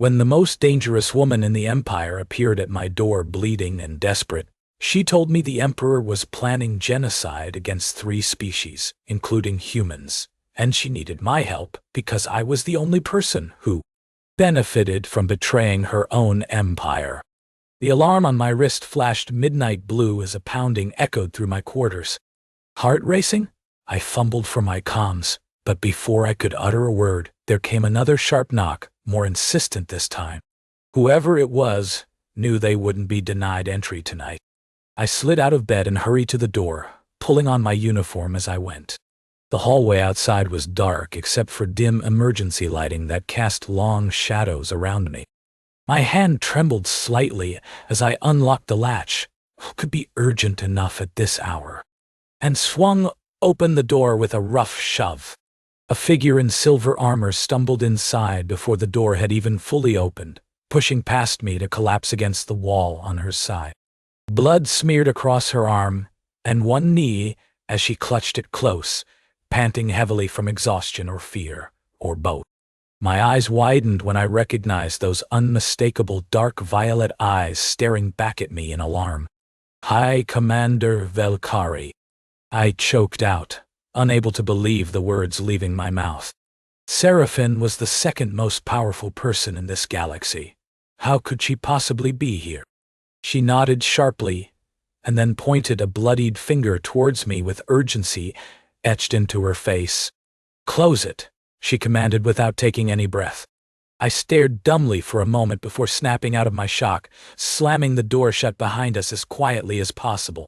When the most dangerous woman in the Empire appeared at my door bleeding and desperate, she told me the Emperor was planning genocide against 3 species, including humans, and she needed my help because I was the only person who benefited from betraying her own empire. The alarm on my wrist flashed midnight blue as a pounding echoed through my quarters. Heart racing? I fumbled for my comms, but before I could utter a word, there came another sharp knock, more insistent this time. Whoever it was knew they wouldn't be denied entry tonight. I slid out of bed and hurried to the door, pulling on my uniform as I went. The hallway outside was dark except for dim emergency lighting that cast long shadows around me. My hand trembled slightly as I unlocked the latch, what could be urgent enough at this hour, and swung open the door with a rough shove. A figure in silver armor stumbled inside before the door had even fully opened, pushing past me to collapse against the wall on her side. Blood smeared across her arm and one knee as she clutched it close, panting heavily from exhaustion or fear, or both. My eyes widened when I recognized those unmistakable dark violet eyes staring back at me in alarm. High Commander Vel'Kari. I choked out, unable to believe the words leaving my mouth. Seraphine was the second most powerful person in this galaxy. How could she possibly be here? She nodded sharply, and then pointed a bloodied finger towards me with urgency etched into her face. "Close it," she commanded without taking any breath. I stared dumbly for a moment before snapping out of my shock, slamming the door shut behind us as quietly as possible.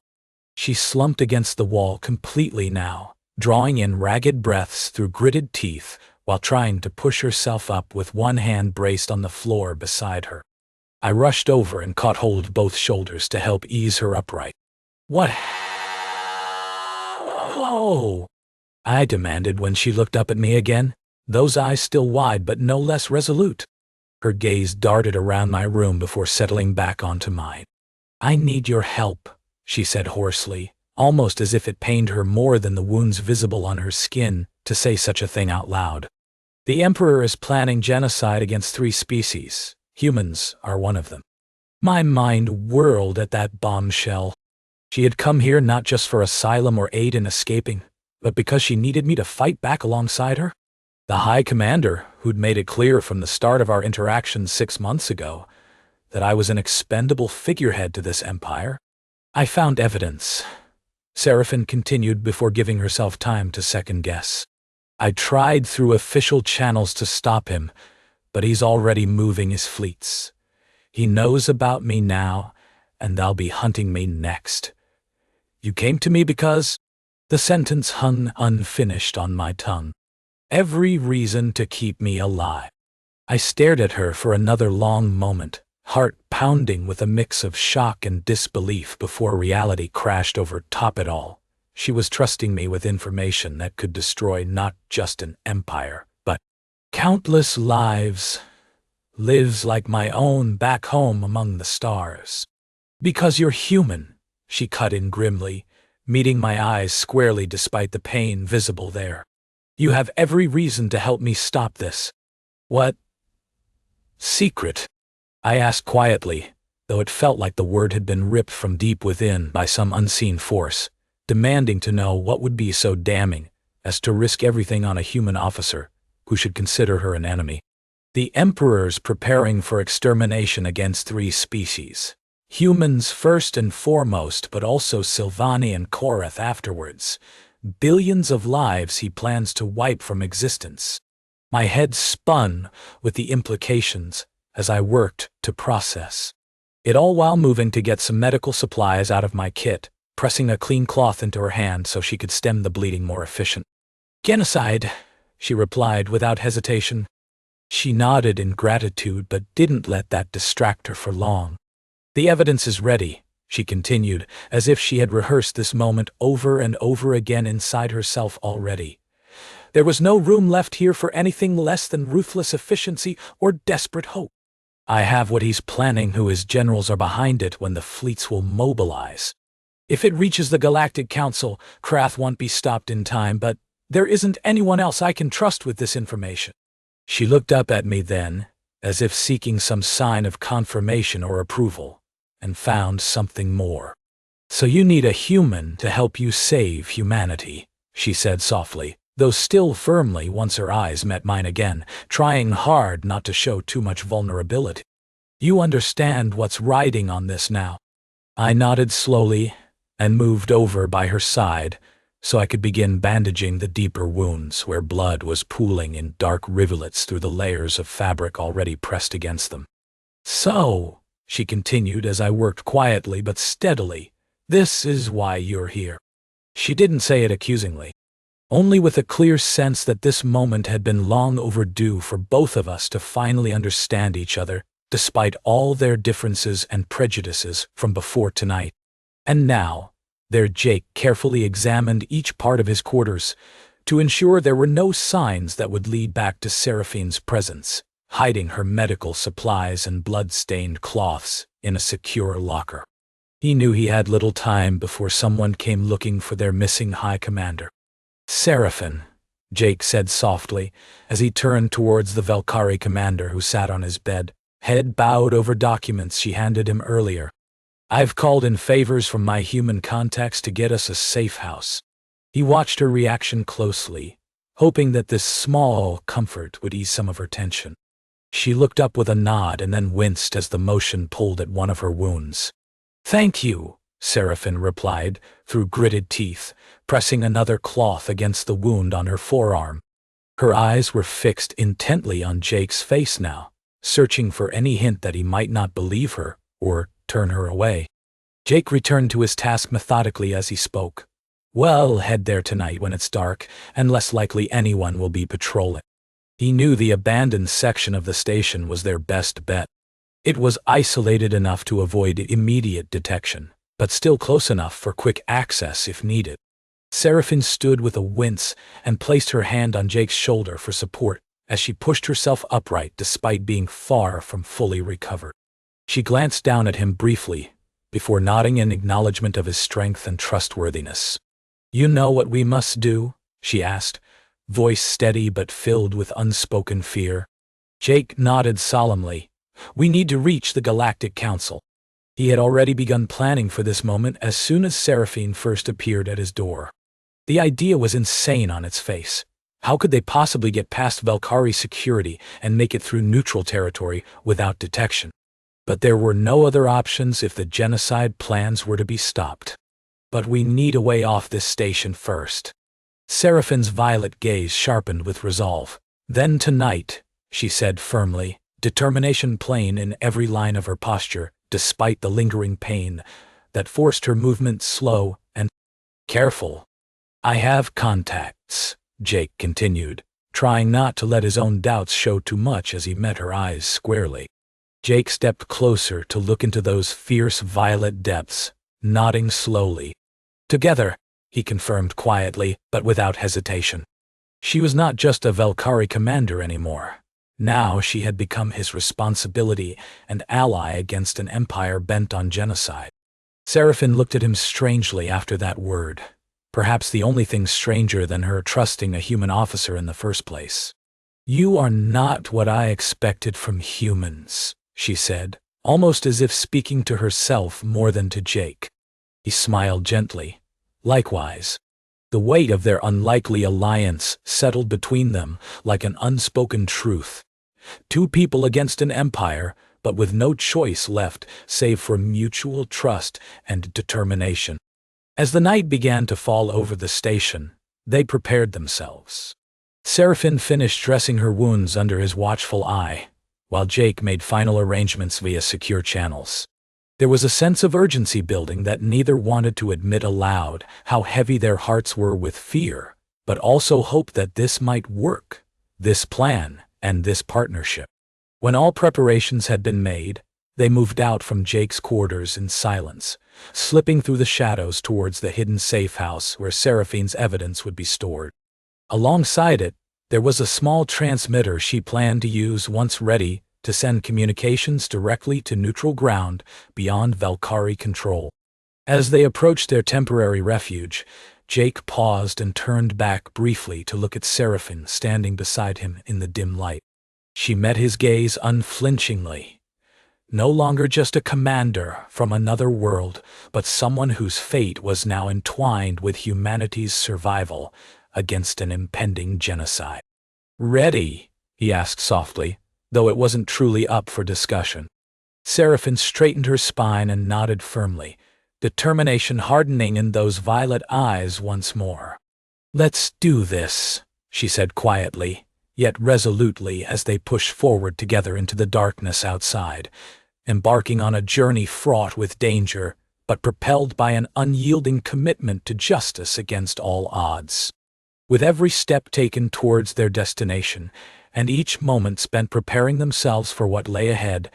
She slumped against the wall completely now, drawing in ragged breaths through gritted teeth while trying to push herself up with one hand braced on the floor beside her. I rushed over and caught hold of both shoulders to help ease her upright. "What? Whoa!" I demanded when she looked up at me again, those eyes still wide but no less resolute. Her gaze darted around my room before settling back onto mine. "I need your help," she said hoarsely, almost as if it pained her more than the wounds visible on her skin to say such a thing out loud. "The Emperor is planning genocide against 3 species. Humans are one of them." My mind whirled at that bombshell. She had come here not just for asylum or aid in escaping, but because she needed me to fight back alongside her? The High Commander, who'd made it clear from the start of our interaction 6 months ago that I was an expendable figurehead to this empire? "I found evidence," Seraphine continued before giving herself time to second guess. "I tried through official channels to stop him, but he's already moving his fleets. He knows about me now, and they'll be hunting me next. You came to me because—" The sentence hung unfinished on my tongue. "Every reason to keep me alive." I stared at her for another long moment, heart pounding with a mix of shock and disbelief before reality crashed over top it all. She was trusting me with information that could destroy not just an empire, but countless lives like my own back home among the stars. "Because you're human," she cut in grimly, meeting my eyes squarely despite the pain visible there. "You have every reason to help me stop this." "What secret?" I asked quietly, though it felt like the word had been ripped from deep within by some unseen force, demanding to know what would be so damning as to risk everything on a human officer who should consider her an enemy. "The Emperor's preparing for extermination against 3 species. Humans first and foremost, but also Sylvani and Korath afterwards. Billions of lives he plans to wipe from existence." My head spun with the implications as I worked to process it all while moving to get some medical supplies out of my kit, pressing a clean cloth into her hand so she could stem the bleeding more efficient. "Genocide," she replied without hesitation. She nodded in gratitude but didn't let that distract her for long. "The evidence is ready," she continued, as if she had rehearsed this moment over and over again inside herself already. There was no room left here for anything less than ruthless efficiency or desperate hope. "I have what he's planning, who his generals are behind it when the fleets will mobilize. If it reaches the Galactic Council, Krath won't be stopped in time, but there isn't anyone else I can trust with this information." She looked up at me then, as if seeking some sign of confirmation or approval, and found something more. "So you need a human to help you save humanity," she said softly, though still firmly once her eyes met mine again, trying hard not to show too much vulnerability. "You understand what's riding on this now." I nodded slowly and moved over by her side so I could begin bandaging the deeper wounds where blood was pooling in dark rivulets through the layers of fabric already pressed against them. "So," she continued as I worked quietly but steadily, "this is why you're here." She didn't say it accusingly, only with a clear sense that this moment had been long overdue for both of us to finally understand each other, despite all their differences and prejudices from before tonight. And now, there Jake carefully examined each part of his quarters to ensure there were no signs that would lead back to Seraphine's presence, hiding her medical supplies and blood-stained cloths in a secure locker. He knew he had little time before someone came looking for their missing High Commander. "Seraphine," Jake said softly as he turned towards the Vel'Kari commander who sat on his bed, head bowed over documents she handed him earlier. "I've called in favors from my human contacts to get us a safe house." He watched her reaction closely, hoping that this small comfort would ease some of her tension. She looked up with a nod and then winced as the motion pulled at one of her wounds. "Thank you," Seraphine replied through gritted teeth, pressing another cloth against the wound on her forearm. Her eyes were fixed intently on Jake's face now, searching for any hint that he might not believe her or turn her away. Jake returned to his task methodically as he spoke. "Well, head there tonight when it's dark, and less likely anyone will be patrolling." He knew the abandoned section of the station was their best bet. It was isolated enough to avoid immediate detection, but still close enough for quick access if needed. Seraphine stood with a wince and placed her hand on Jake's shoulder for support as she pushed herself upright despite being far from fully recovered. She glanced down at him briefly, before nodding in acknowledgement of his strength and trustworthiness. "You know what we must do?" she asked, voice steady but filled with unspoken fear. Jake nodded solemnly. "We need to reach the Galactic Council." He had already begun planning for this moment as soon as Seraphine first appeared at his door. The idea was insane on its face. How could they possibly get past Vel'Kari security and make it through neutral territory without detection? But there were no other options if the genocide plans were to be stopped. "But we need a way off this station first." Seraphine's violet gaze sharpened with resolve. "Then tonight," she said firmly, determination plain in every line of her posture, despite the lingering pain that forced her movement slow and careful. "I have contacts," Jake continued, trying not to let his own doubts show too much as he met her eyes squarely. Jake stepped closer to look into those fierce violet depths, nodding slowly. "Together," he confirmed quietly, but without hesitation. She was not just a Vel'Kari commander anymore. Now she had become his responsibility and ally against an empire bent on genocide. Seraphine looked at him strangely after that word, perhaps the only thing stranger than her trusting a human officer in the first place. "You are not what I expected from humans," she said, almost as if speaking to herself more than to Jake. He smiled gently. Likewise. The weight of their unlikely alliance settled between them like an unspoken truth. Two people against an empire, but with no choice left save for mutual trust and determination. As the night began to fall over the station, they prepared themselves. Seraphine finished dressing her wounds under his watchful eye, while Jake made final arrangements via secure channels. There was a sense of urgency building that neither wanted to admit aloud how heavy their hearts were with fear, but also hope that this might work, this plan and this partnership. When all preparations had been made, they moved out from Jake's quarters in silence, slipping through the shadows towards the hidden safe house where Seraphine's evidence would be stored. Alongside it, there was a small transmitter she planned to use once ready to send communications directly to neutral ground beyond Vel'Kari control. As they approached their temporary refuge, Jake paused and turned back briefly to look at Seraphine standing beside him in the dim light. She met his gaze unflinchingly. No longer just a commander from another world, but someone whose fate was now entwined with humanity's survival against an impending genocide. "Ready?" he asked softly, though it wasn't truly up for discussion. Seraphine straightened her spine and nodded firmly, determination hardening in those violet eyes once more. "Let's do this," she said quietly, yet resolutely, as they pushed forward together into the darkness outside, embarking on a journey fraught with danger, but propelled by an unyielding commitment to justice against all odds. With every step taken towards their destination, and each moment spent preparing themselves for what lay ahead,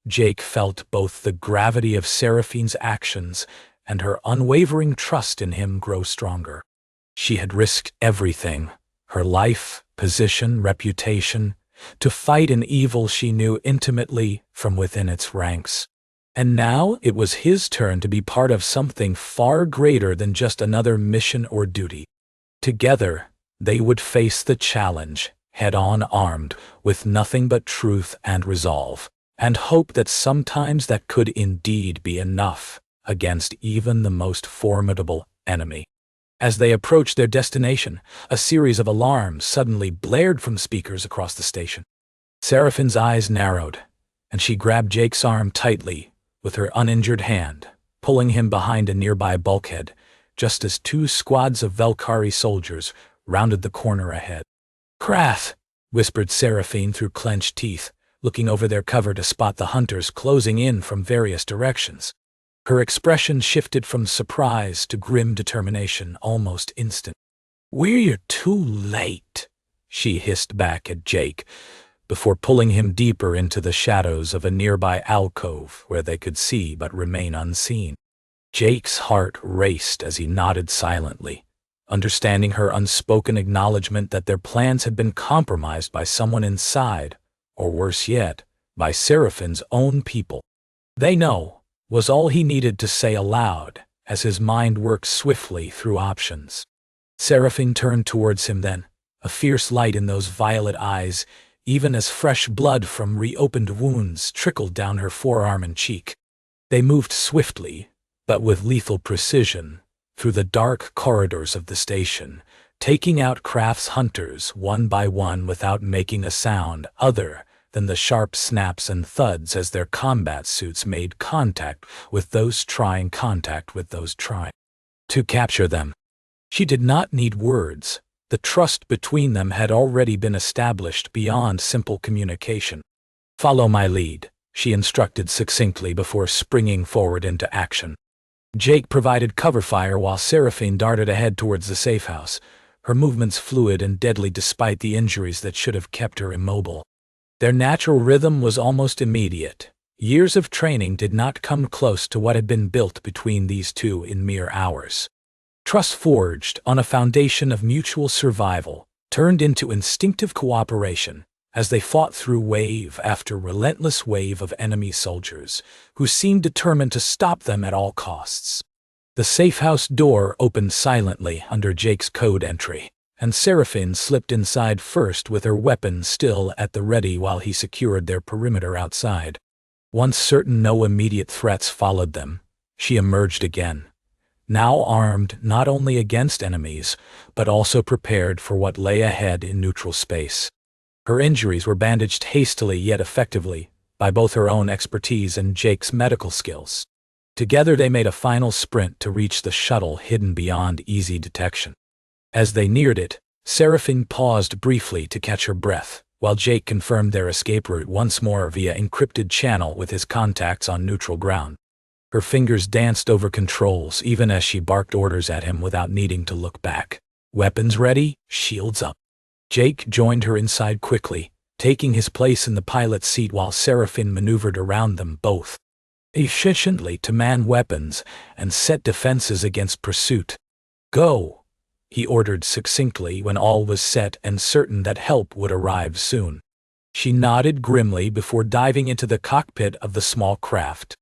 Jake felt both the gravity of Seraphine's actions and her unwavering trust in him grow stronger. She had risked everything, her life, position, reputation, to fight an evil she knew intimately from within its ranks. And now it was his turn to be part of something far greater than just another mission or duty. Together, they would face the challenge, head-on, armed with nothing but truth and resolve, and hope that sometimes that could indeed be enough against even the most formidable enemy. As they approached their destination, a series of alarms suddenly blared from speakers across the station. Seraphine's eyes narrowed, and she grabbed Jake's arm tightly with her uninjured hand, pulling him behind a nearby bulkhead, just as two squads of Vel'Kari soldiers rounded the corner ahead. "Krath," whispered Seraphine through clenched teeth, looking over their cover to spot the hunters closing in from various directions. Her expression shifted from surprise to grim determination almost instant. "We're too late," she hissed back at Jake, before pulling him deeper into the shadows of a nearby alcove where they could see but remain unseen. Jake's heart raced as he nodded silently, understanding her unspoken acknowledgement that their plans had been compromised by someone inside, or worse yet, by Seraphine's own people. "They know," was all he needed to say aloud, as his mind worked swiftly through options. Seraphine turned towards him then, a fierce light in those violet eyes, even as fresh blood from reopened wounds trickled down her forearm and cheek. They moved swiftly, but with lethal precision, through the dark corridors of the station, taking out Kraft's hunters one by one without making a sound other than the sharp snaps and thuds as their combat suits made contact with those trying to capture them. She did not need words. The trust between them had already been established beyond simple communication. "Follow my lead," she instructed succinctly before springing forward into action. Jake provided cover fire while Seraphine darted ahead towards the safe house, her movements fluid and deadly despite the injuries that should have kept her immobile. Their natural rhythm was almost immediate. Years of training did not come close to what had been built between these two in mere hours. Trust forged on a foundation of mutual survival turned into instinctive cooperation as they fought through wave after relentless wave of enemy soldiers who seemed determined to stop them at all costs. The safe house door opened silently under Jake's code entry, and Seraphine slipped inside first with her weapon still at the ready while he secured their perimeter outside. Once certain no immediate threats followed them, she emerged again, now armed not only against enemies, but also prepared for what lay ahead in neutral space. Her injuries were bandaged hastily yet effectively by both her own expertise and Jake's medical skills. Together they made a final sprint to reach the shuttle hidden beyond easy detection. As they neared it, Seraphine paused briefly to catch her breath, while Jake confirmed their escape route once more via encrypted channel with his contacts on neutral ground. Her fingers danced over controls even as she barked orders at him without needing to look back. "Weapons ready, shields up." Jake joined her inside quickly, taking his place in the pilot's seat while Seraphine maneuvered around them both efficiently to man weapons and set defenses against pursuit. "Go," he ordered succinctly when all was set and certain that help would arrive soon. She nodded grimly before diving into the cockpit of the small craft.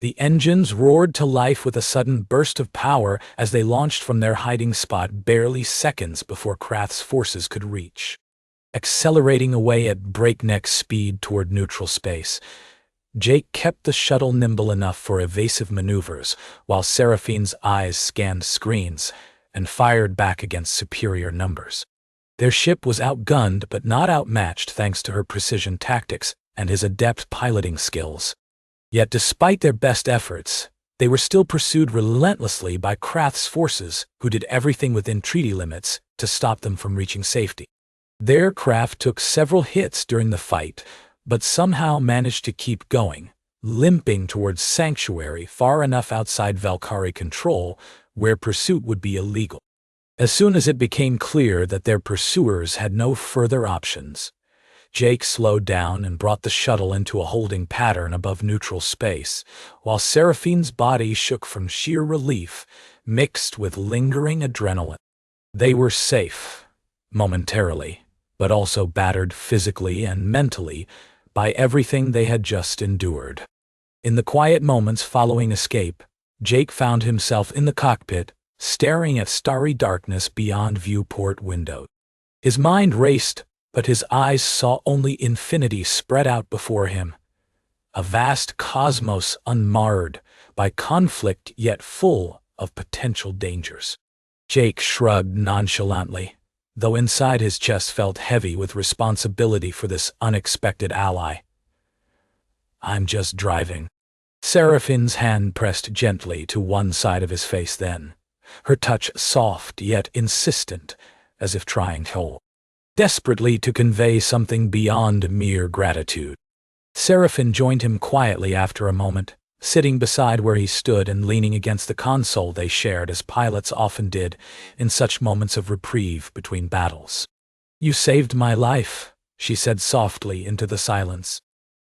The engines roared to life with a sudden burst of power as they launched from their hiding spot barely seconds before Kraft's forces could reach. accelerating away at breakneck speed toward neutral space. Jake kept the shuttle nimble enough for evasive maneuvers, while Seraphine's eyes scanned screens and fired back against superior numbers. Their ship was outgunned but not outmatched thanks to her precision tactics and his adept piloting skills. Yet despite their best efforts, they were still pursued relentlessly by Krath's forces, who did everything within treaty limits to stop them from reaching safety. Their craft took several hits during the fight, but somehow managed to keep going, limping towards Sanctuary far enough outside Vel'Kari control where pursuit would be illegal. As soon as it became clear that their pursuers had no further options, Jake slowed down and brought the shuttle into a holding pattern above neutral space, while Seraphine's body shook from sheer relief, mixed with lingering adrenaline. They were safe, momentarily, but also battered physically and mentally by everything they had just endured. In the quiet moments following escape, Jake found himself in the cockpit, staring at starry darkness beyond viewport windows. His mind raced, but his eyes saw only infinity spread out before him, a vast cosmos unmarred by conflict yet full of potential dangers. Jake shrugged nonchalantly, though inside his chest felt heavy with responsibility for this unexpected ally. "I'm just driving." Seraphine's hand pressed gently to one side of his face then, her touch soft yet insistent, as if trying desperately to convey something beyond mere gratitude. Seraphine joined him quietly after a moment, sitting beside where he stood and leaning against the console they shared as pilots often did in such moments of reprieve between battles. "You saved my life," she said softly into the silence.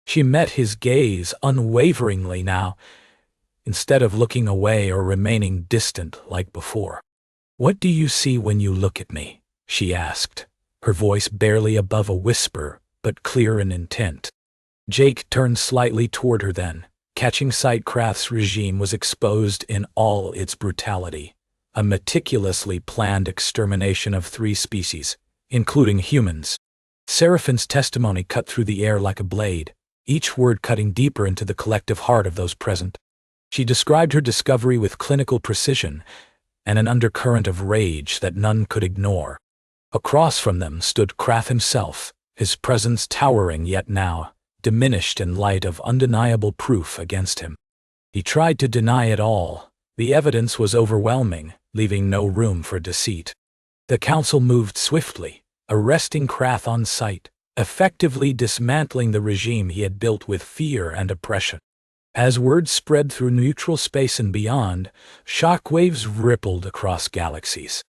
She met his gaze unwaveringly now, instead of looking away or remaining distant like before. "What do you see when you look at me?" she asked, her voice barely above a whisper, but clear in intent. Jake turned slightly toward her then, catching sight Krath's regime was exposed in all its brutality, a meticulously planned extermination of 3 species, including humans. Seraphine's testimony cut through the air like a blade, each word cutting deeper into the collective heart of those present. She described her discovery with clinical precision and an undercurrent of rage that none could ignore. Across from them stood Krath himself, his presence towering yet now diminished in light of undeniable proof against him. He tried to deny it all. The evidence was overwhelming, leaving no room for deceit. The council moved swiftly, arresting Krath on sight, effectively dismantling the regime he had built with fear and oppression. As word spread through neutral space and beyond, shockwaves rippled across galaxies.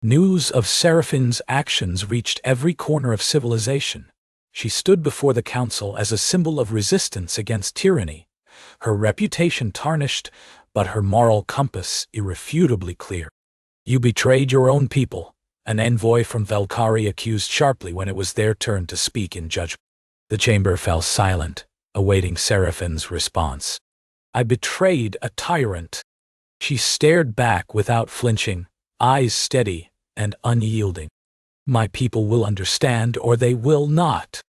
News of Seraphine's actions reached every corner of civilization. She stood before the council as a symbol of resistance against tyranny, her reputation tarnished, but her moral compass irrefutably clear. "You betrayed your own people," an envoy from Vel'Kari accused sharply when it was their turn to speak in judgment. The chamber fell silent, awaiting Seraphine's response. "I betrayed a tyrant." She stared back without flinching, eyes steady and unyielding. "My people will understand or they will not."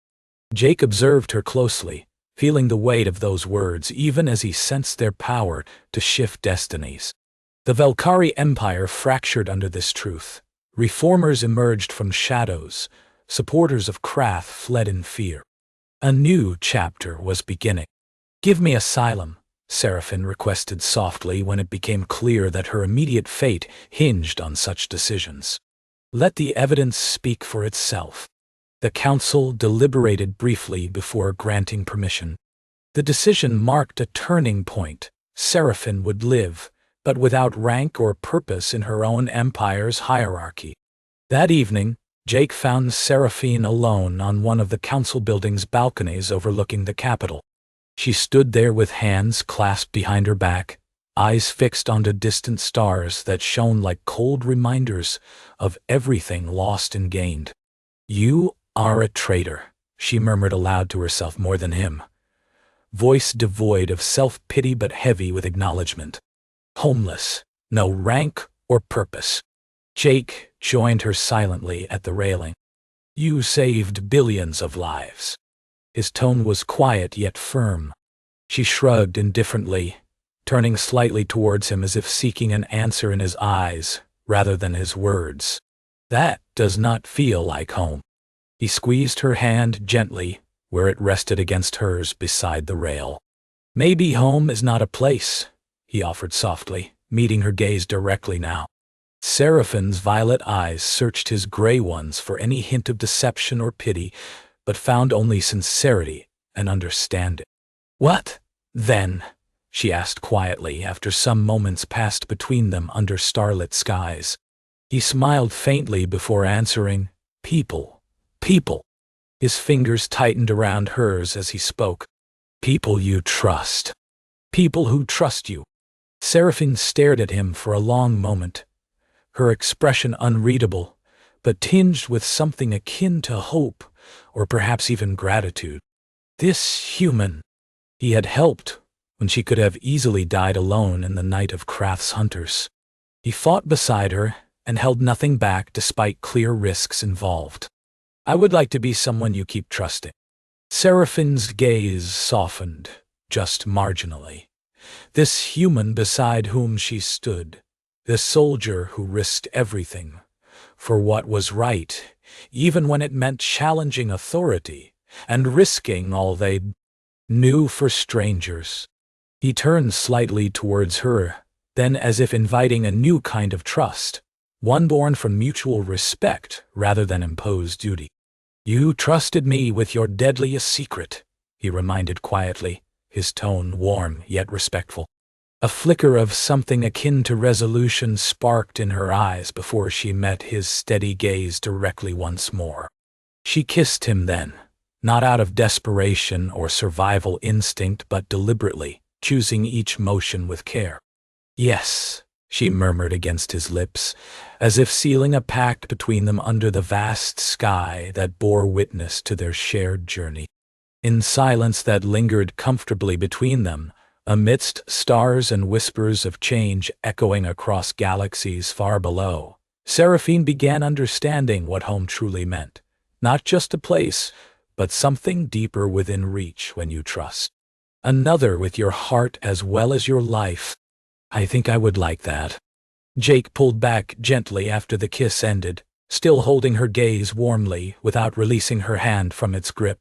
Jake observed her closely, feeling the weight of those words even as he sensed their power to shift destinies. The Vel'Kari Empire fractured under this truth. Reformers emerged from shadows, supporters of Krath fled in fear. A new chapter was beginning. "Give me asylum," Seraphine requested softly when it became clear that her immediate fate hinged on such decisions. "Let the evidence speak for itself." The council deliberated briefly before granting permission. The decision marked a turning point. Seraphine would live, but without rank or purpose in her own empire's hierarchy. That evening, Jake found Seraphine alone on one of the council building's balconies overlooking the capital. She stood there with hands clasped behind her back, eyes fixed onto distant stars that shone like cold reminders of everything lost and gained. "You are a traitor," she murmured aloud to herself more than him, voice devoid of self-pity but heavy with acknowledgement. Homeless, no rank or purpose. Jake joined her silently at the railing. You saved billions of lives. His tone was quiet yet firm. She shrugged indifferently, turning slightly towards him as if seeking an answer in his eyes rather than his words. That does not feel like home. He squeezed her hand gently where it rested against hers beside the rail. Maybe home is not a place, he offered softly, meeting her gaze directly now. Seraphine's violet eyes searched his gray ones for any hint of deception or pity, but found only sincerity and understanding. What, then? She asked quietly after some moments passed between them under starlit skies. He smiled faintly before answering, People. People. His fingers tightened around hers as he spoke. People you trust. People who trust you. Seraphine stared at him for a long moment, her expression unreadable, but tinged with something akin to hope, or perhaps even gratitude. This human. He had helped when she could have easily died alone in the night of Krath's hunters. He fought beside her and held nothing back despite clear risks involved. I would like to be someone you keep trusting. Seraphine's gaze softened, just marginally. This human beside whom she stood, this soldier who risked everything for what was right, even when it meant challenging authority and risking all they knew for strangers. He turned slightly towards her, then as if inviting a new kind of trust, one born from mutual respect rather than imposed duty. You trusted me with your deadliest secret, he reminded quietly, his tone warm yet respectful. A flicker of something akin to resolution sparked in her eyes before she met his steady gaze directly once more. She kissed him then, not out of desperation or survival instinct but deliberately, choosing each motion with care. Yes, she murmured against his lips, as if sealing a pact between them under the vast sky that bore witness to their shared journey. In silence that lingered comfortably between them, amidst stars and whispers of change echoing across galaxies far below, Seraphine began understanding what home truly meant. Not just a place, but something deeper within reach when you trust. Another with your heart as well as your life. I think I would like that. Jake pulled back gently after the kiss ended, still holding her gaze warmly without releasing her hand from its grip.